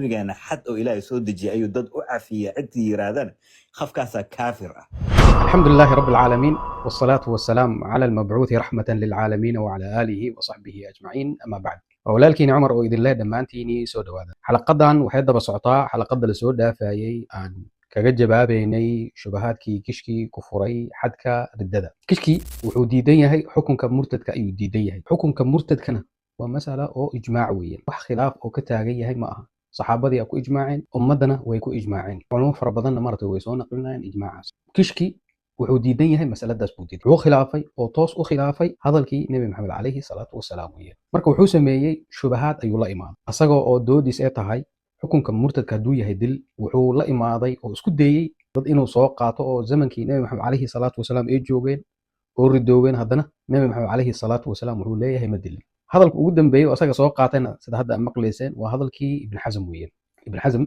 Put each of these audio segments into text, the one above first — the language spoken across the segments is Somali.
نبينا حد أو إلهي سود جي أيو ضد أعفية عدي رادن خف كاسا كافر. الحمد لله رب العالمين والصلاة والسلام على المبعوث رحمة للعالمين وعلى آله وصحبه أجمعين أما بعد. walaalkiina cumar oo idinle dhammaantiinii soo dhawaada. xalaqadan waxay daba socotaa xalaqada lasoo dhaafayey aan kaga jawaabaynay shubahaadkii kishkii ku furay xadka riddada. kishkii wuxuu diidan yahay xukunka murtadka ayuu diidan yahay. xukunka murtadkana waa masala oo ijmaac weeyaan, wax khilaaf oo ka taagan yahay ma aha. saxaabadii ku ijmaaceen, ummadana way ku ijmaaceen, culimo fara badanna maartay way soo naqlinayaan ijmaacaas. kishkii wuxuu diidan yahay masaladaas buu diiday. wuxuu khilaafay oo toos u khilaafay hadalkii nebi maxamed calayhi salaatu wasalaam weeyaan. marka wuxuu sameeyey shubahaad ayuu la imaaday, asagoo oo doodiis ee tahay xukunka murtadka hadduu yahay dil. wuxuu la imaaday oo isku dayey dad inuu soo qaato oo zamankii nebi maxamed calayhi salaatu wasalaam ay joogeen oo ridooween, haddana nebi maxamed calayhi salaatu wasalaam wuxuu leeyahay ma dilin. hadalka ugu dambeeyey oo asaga soo qaatayna sida hadda maqlayseen waa hadalkii ibn xasm weeyaan. ibn xasm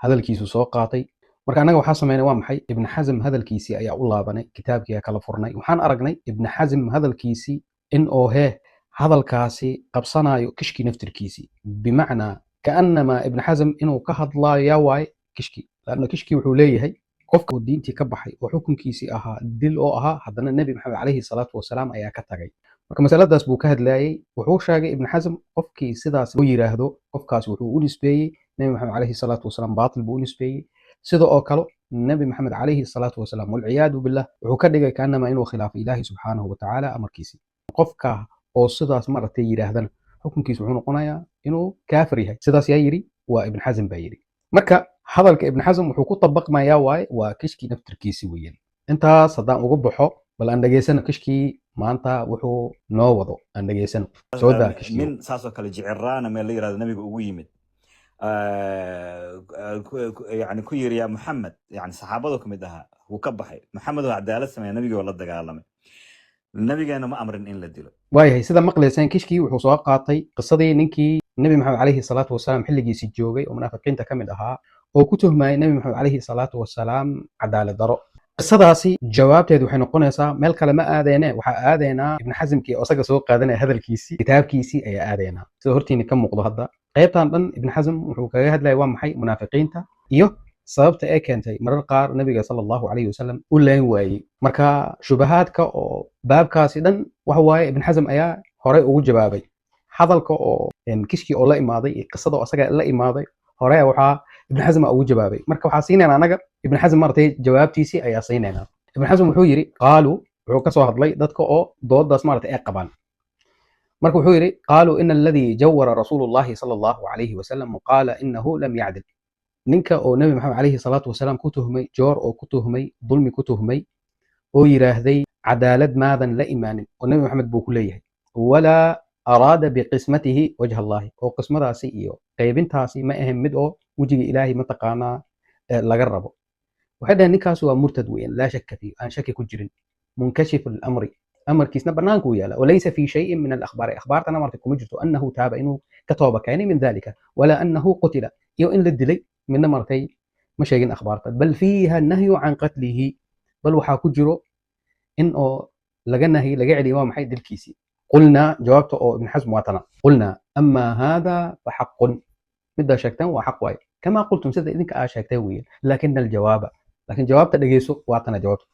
hadalkiisu soo qaatay. marka anaga waxaa sameynay waa maxay? ibn xasm hadalkiisii ayaa u laabanay, kitaabkii kala furnay, waxaan aragnay ibn xasm hadalkiisii in oo hadalkaasi qabsanayo kishkii naftirkiisii, bimacnaa kaanama ibn xasm inuu ka hadlayo yaa waaye kishkii. laanna kishkii wuxuu leeyahay qofka oo diintii ka baxay oo xukunkiisii ahaa dil oo ahaa, haddana nebi maxamed calayhi salaatu wasalaam ayaa ka tagay. marka masaladaas buu ka hadlayey. wuxuu sheegay ibn xasm qofkii sidaas u yiraahdo qofkaas wuxuu u nisbeeyey nebi maxamed calayhi salaatu wasalaam baatil buu u nisbeeyey. sida oo kale nebi maxamed calayhi salaatu wasalaam walciyaadu billah wuxuu ka dhigay kaanama inuu khilaafay ilaahi subxaanahu watacaala amarkiisii. qofka oo sidaas maaragtay yidhaahdana xukunkiisu wuxuu noqonayaa inuu kaafir yahay. sidaas yaa yidhi? waa ibn xasm baa yidhi. marka hadalka ibn xasm wuxuu ku tabaqmayaa waaye waa kishkii naftirkiisi weeyaan. intaas haddaan uga baxo, bal aan dhegaysano kishkii maanta wuxuu noo wado. aan dhegaysano. soo daa kishkii. من ساسو كلا جعران ما اللي يراد النبي ugu yimid يعني كير يا محمد، يعني صحابته كمid aha wuu ka baxay maxamed oo cadaalad sameeyay nabiga la dagaalamay. nabigeena ma amrin in la dilo. waayahay sida maqlayseen kishkii wuxuu soo qaatay qisadii ninkii nebi maxamed calayhi salaatu wasalaam xilligiisii joogay oo munaafiqiinta ka mid ahaa oo ku tuhmayay nebi maxamed calayhi salaatu wasalaam cadaalad daro. qisadaasi jawaabteedu waxay noqonaysaa meel kale ma aadeene, waxaa aadeynaa ibn xasmkii oo isaga soo qaadanaya hadalkiisii, kitaabkiisii ayaa aadeynaa sida hortiina ka muuqdo hadda. qaybtan dhan ibn xasm wuxuu kaga hadlaya waa maxay? munaafiqiinta iyo sababta ee keentay marar qaar nabiga sala allahu calayhi wasalam u leen waayey. marka shubahaadka oo baabkaasi dhan waxa waaye ibn xasm ayaa horey ugu jawaabay. hadalka oo kishkii oo la imaaday iyo qisada oo asaga la imaaday hore waxaa ibn xasm ugu jawaabay. marka waxaa siinayna anaga ibn xasm maartay jawaabtiisii ayaa siinayna. ibn xasm wuxuu yiri qaaluu, wuxuu ka soo hadlay dadka oo doodaas maartay ay qabaan. marka wuxuu yiri qaaluu ina alladii jawara rasuulullaahi sala allahu calayhi wasalam qaala inahu lam yacdil. ninka oo nebi maxamed calayhi salaatu wasalaam ku tuhmay joor oo ku tuhmay dulmi ku tuhmay oo yiraahday cadaalad maadan la imaanin oo nebi maxamed buu ku leeyahay, walaa araada biqismatihi wajha allahi, oo qismadaasi iyo qaybintaasi ma ahan mid oo wejiga ilaahay mataqaanaa laga rabo. waxay dhaheen ninkaas waa murtad weeyaan, laa shaka fiih, aan shaki ku jirin, munkashif alamri, amarkiisna banaanku yaala, walaysa fi shayin min alakhbaari, akhbaartana martay kuma jirto annahu taaba inuu ka tooba keenay min dalika, walaa annahu qutila, iyo in la dilay midna martay ma sheegin akhbaarta. bal fiiha nahyu can qatlihi, bal waxaa ku jiro in oo laga nahyi laga celiyo waa maxay? dilkiisii. qulnaa, jawaabta oo ibn xasm waatana, qulnaa amaa haada faxaqun, middaa sheegtaan waa xaq waaye, kamaa qultum, sida idinka aa sheegtay weeyaan, laakina aljawaaba, laakiin jawaabta dhegeyso waatana jawaabta.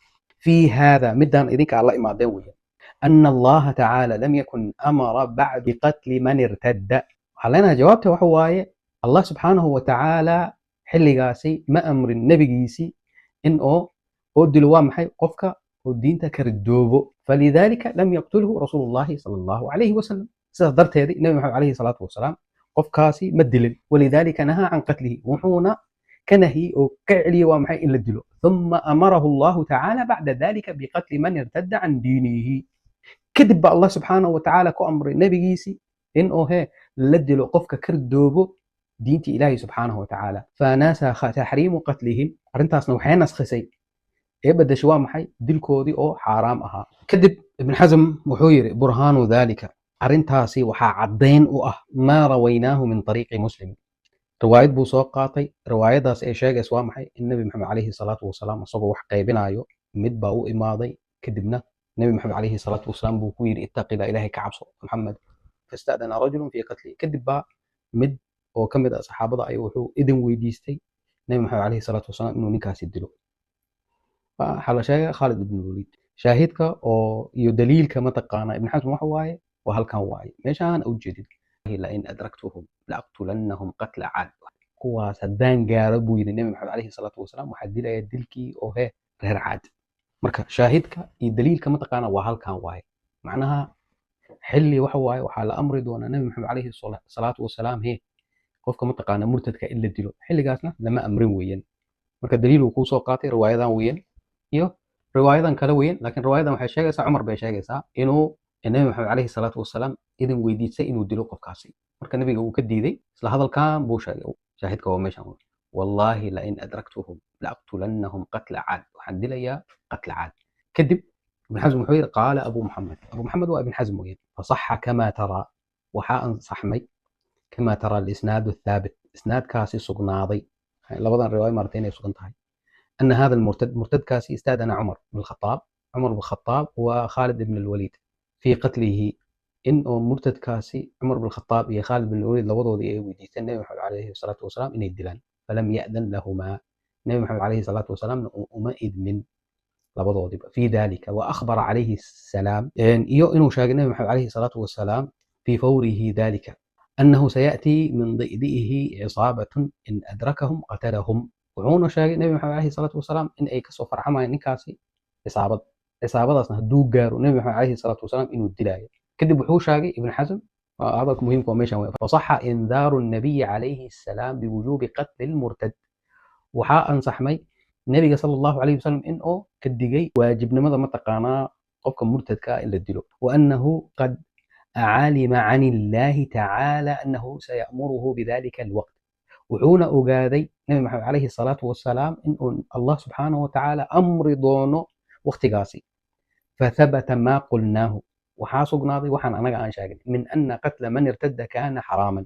fii haada, middaan idinka aa la imaadeen weeyaan, ana allaha tacaala lam yakun amara bacd biqatli man irtadda. waxaa leenahay jawaabta waxa waaye allah subxaanahu watacaala xilligaasi ma amrin nebigiisii in oo dilo waa maxay? qofka oo diinta ka ridoobo. falidalika lam yaqtulhu rasuulullaahi sala allahu calayhi wasalam. sidaas darteedii nebi maxamed calayhi salaatu wasalaam qofkaasi ma dilin. walidalika nahaa can qatlihi, wuxuuna ka nahyey oo ka celiyey waa maxay? in la dilo. uma amarahu allahu tacaala bacda dalika biqatli man irtadda can diinihi. kadib ba allah subxaanahu watacaala ku amray nebigiisii in oo la dilo qofka ka ridoobo diintii ilaahay subxaanahu watacaala. fanasakha taxriimu qatlihim, arrintaasna waxay naskhisay ee bedeshay waa maxay? dilkoodii oo xaaraam ahaa. kadib ibn xasm wuxuu yiri burhaanu dalika, arrintaasi waxaa caddayn u ah maa rawaynaahu min ariiqi muslim. riwaayad buu soo qaatay, riwaayadaas ay sheegaysa waa maxay? in nebi maxamed calayhi salaatu wasalaam isagoo wax qaybinayo mid baa u imaaday, kadibna nebi maxamed calayhi salaatu wasalaam buu ku yiri ittaqila, ilaahay ka cabso maxamed. fasta'dana rajulun fii qatlihi, kadib baa mid oo ka mid ah saxaabada ayuu wuxuu idin weydiistay nabi maxamed calayhi salaatu wasalaam inuu ninkaasi dilo. waxaa la sheegay Khalid ibn Walid. shaahidka oo iyo daliilka mataqaana ibn Hazm waxa waaye waa halkan waaye meeshaan u jeedid la in adraktuhum la aqtulannahum qatla aad kuwaas haddaan gaaro buu yidhi nabi maxamed calayhi salaatu wasalaam waxaa dilaya dilkii oo reer caad. marka shaahidka iyo daliilka mataqaana waa halkan waaye macnaha xilli waxa waaye waxaa la amri doonaa nabi maxamed calayhi salaatu wasalaam qofka mataqaana murtadka in la dilo xilligaasna lama amrin weeyaan. marka daliil uu kuu soo qaatay riwaayadan weeyaan iyo riwaayadan kale weeyaan, laakiin riwaayadan waxay sheegaysaa cumar bay sheegaysaa inuu nabi maxamed calayhi salaatu wasalaam idin weydiistay inuu dilo qofkaasi. marka nabiga uu ka diiday isla hadalkan buu sheegay. shaahidka waa meeshan wallaahi la in adraktuhum la aqtulannahum qatla caad waxaan dilayaa qatla caad. kadib ibn xasm wuxuu yidhi qaala abu maxamed waa ibn xasm weeyaan fasaxa kamaa taraa waxaa ansaxmay kamaa taraa alisnaadu athaabit isnaadkaasi sugnaaday labadan riwaayo maartay inay sugan tahay أن هذا مرتد كاسي استأذن عمر بن الخطاب وخالد بن الوليد في قتله. إن مرتد كاسي عمر بن الخطاب هي خالد بن الوليد لوضعوا ذي ويديت النبي محمد عليه الصلاة والسلام إن يدلان فلم يأذن لهما النبي محمد عليه الصلاة والسلام وما إذن لوضعوا ذي في ذلك. وأخبر عليه السلام إنه شاق النبي محمد عليه الصلاة والسلام في فوره ذلك أنه سيأتي من ضئضئه عصابة إن أدركهم قتلهم. wuxuuna sheegay nabi maxamed calayhi salaatu wasalaam in ay kasoo farxamayaan ninkaasi cisaabadaasna hadduu gaaro nabi maxamed calayhi salaatu wasalaam inuu dilaayo. kadib wuxuu sheegay ibn xasm hadalka muhiimka waa meeshan wey fasaxa indaaru nabiyi calayhi salaam biwujuubi qatli lmurtad waxaa ansaxmay nabiga sala allahu calayhi wasalam in oo ka digay waajibnimada mataqaanaa qofka murtadka in la dilo waanahu qad calima can illahi tacaala annahu sayamuruhu bidalika alwaqt. wuxuuna ogaaday nabi maxamed calayhi salaatu wasalaam in allah subxaanahu watacaala amri doono waqtigaasi. fathabata maa qulnaahu waxaa sugnaaday waxaan anaga aan sheegay min ana qatla man irtada kaana xaraaman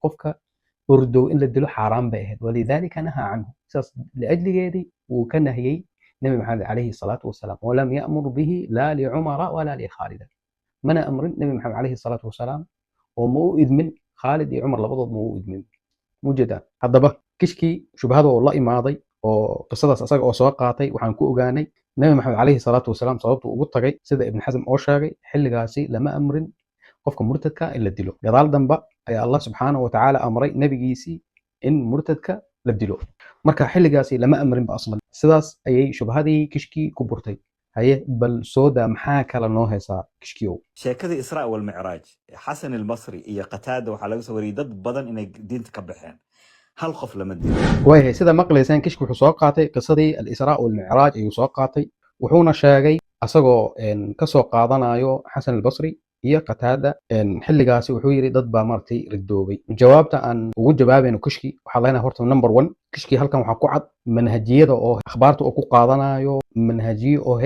qofka ordow in la dilo xaaraan bay ahayd walidaalika nahaa canhu sidaas liajligeedii wuu ka nahiyey nabi maxamed calayhi salaatu wasalaam walam ya'mur bihi laa licumara walaa likhaalida mana amrin nabi maxamed calayhi salaatu wasalaam oo ma u idmin khaalid iyo cumar labadood ma u idmin mujeda. haddaba kishkii shubhada oo la imaaday oo qisadaas asaga oo soo qaatay waxaan ku ogaanay nabi maxamed calayhi salaatu wasalaam sababtu ugu tagay sida ibn xasm oo sheegay xilligaasi lama amrin qofka murtadka in la dilo. gadaal damba ayaa allah subxaanahu watacaala amray nabigiisii in murtadka la dilo. marka xilligaasi lama amrin ba aslan. sidaas ayay shubhadii kishkii ku burtay. haye bal sooda maxaa kala noo haysaa kishkiyow? sheekadii israa walmicraaj xasan albasri iyo qataada waxaa laga soo wariyey dad badan inay diinta ka baxeen hal qof lama dilo. waayahay sida maqlaysaan kishki wuxuu soo qaatay qisadii alisraa walmicraaj ayuu soo qaatay wuxuuna sheegay asagoo kasoo qaadanayo xasan albasri iyo qataada xilligaasi wuxuu yidhi dad baa maaragtay ridoobay. jawaabta aan ugu jawaabayno kishki waxaa leenahay horta number one kishki halkan waxaa ku cad manhajiyada oo akhbaarta oo ku qaadanayo manhajiyo oo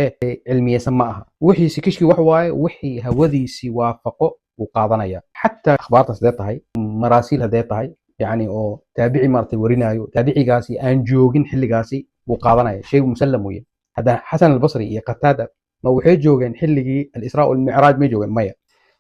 cilmiyeysan ma aha. wixiisi kishki wax waaye wixii hawadiisii waafaqo uu qaadanaya xataa akhbaartaas hadee tahay maraasiil hadee tahay yani oo taabici maaragtay warinayo taabicigaasi aan joogin xilligaasi wuu qaadanaya shay musallam weeye. hadda xasan albasri iyo qataada ma waxay joogeen xilligii alisraa walmicraaj may joogeen? maya.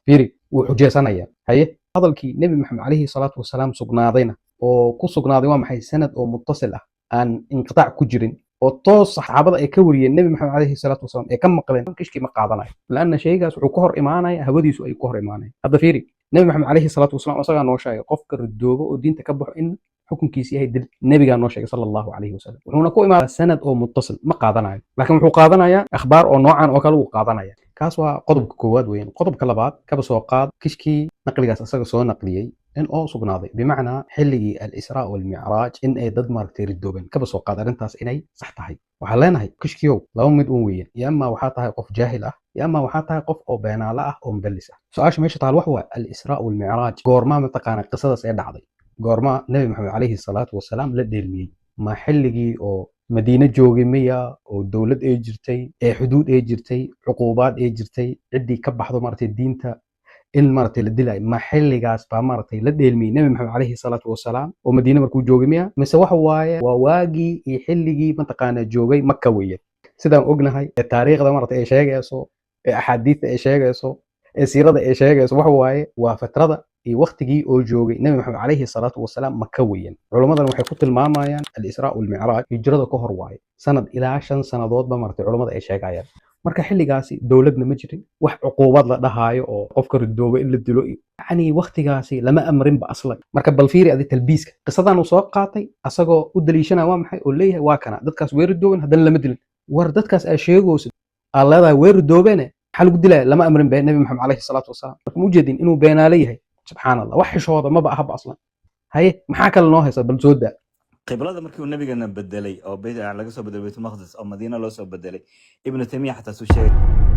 fiiri wuu xujeysanaya. haye hadalkii nabi maxamed calayhi salaatu wasalaam sugnaadayna oo ku sugnaaday waa maxay sanad oo muttasil ah aan inqitaac ku jirin oo toos saxaabada ay ka wariyeen nabi maxamed calayhi salaatu wasalaam ay ka maqleen kishkii ma qaadanayo laanna shaygaas wuxuu ka hor imaanaya hawadiisu ay ku hor imaanaya. hadda fiiri nabi maxamed calayhi salaatu wasalaam asagaa noo sheegay qofka ridoobo oo diinta ka baxo in xukunkiisi yahay dil. nabigaa noo sheegay sala allahu calayhi wasalam wuxuuna ku imaadaa sanad oo muttasil ma qaadanayo laakiin wuxuu qaadanayaa akhbaar oo noocan oo kale wuu qaadanaya. kaas waa qodobka koowaad weeyaan. qodobka labaad kaba soo qaad kishkii naqligaas asaga soo naqliyey in oo sugnaaday bimacnaa xilligii alisraa walmicraaj in ay dad maaragtay ridoobeen kaba soo qaad arrintaas inay sax tahay. waxaan leenahay kishkiyow laba mid un weeyaan ya ama waxaa tahay qof jaahil ah ya ama waxaa tahay qof oo beenaala ah oo mudallis ah. su-aasha meesha taal waxa waa alisraa walmicraaj goormaa mataqaana qisadaas ee dhacday goormaa nabi maxamed calayhi salaatu wasalaam la dheelmiyey? ma xilligii oo madiine joogay miya oo dowlad ay jirtay ee xuduud ay jirtay cuquubaad ay jirtay ciddii ka baxdo maaragtay diinta in maaragtay la dilay ma xilligaas baa maaragtay la dheelmiyey nabi maxamed calayhi salaatu wasalaam oo madiine markuu joogay miya mise waxa waaye waa waagii iyo xilligii mataqaana joogay maka weeye? sidaan ognahay ee taariikhda maaragtay ay sheegayso ee axaadiista ay sheegayso ee siirada ay sheegayso waxa waaye waa fatrada iyo waqtigii oo joogay nabi maxamed calayhi salaatu wasalaam maka weeyaan culimmadan waxay ku tilmaamayaan al-israa wal-micraaj hijrada ka hor waaye sanad ilaa 5 sanadoodba martay culimmada ay sheegayaan marka xilligaasi dowladna ma jirin wax cuquubad la dhahaayo oo qofka ridooba in la dilo yani waqtigaasi lama amrinba aslan marka bal fiiri adi talbiiska qisadan uu soo qaatay asagoo u daliishana waa maxay oo leeyahay waa kana dadkaas way ridooben haddana lama dilin war dadkaas ay sheegayso allada way ridoobene maxaa lagu dilaya lama amrin been nabi maxamed calayhi salaatu wasalaam marka ma ujeedin inuu beenaale yahay subxaan allah wax xishooda maba ahaba aslan haye maxaa kale noo haysa bal soo daa qiblada markii uu nabigana bedelay oo laga soo bedelay baytul maqdis oo madiina loo soo bedelay ibnu taymiya xataa soo sheegay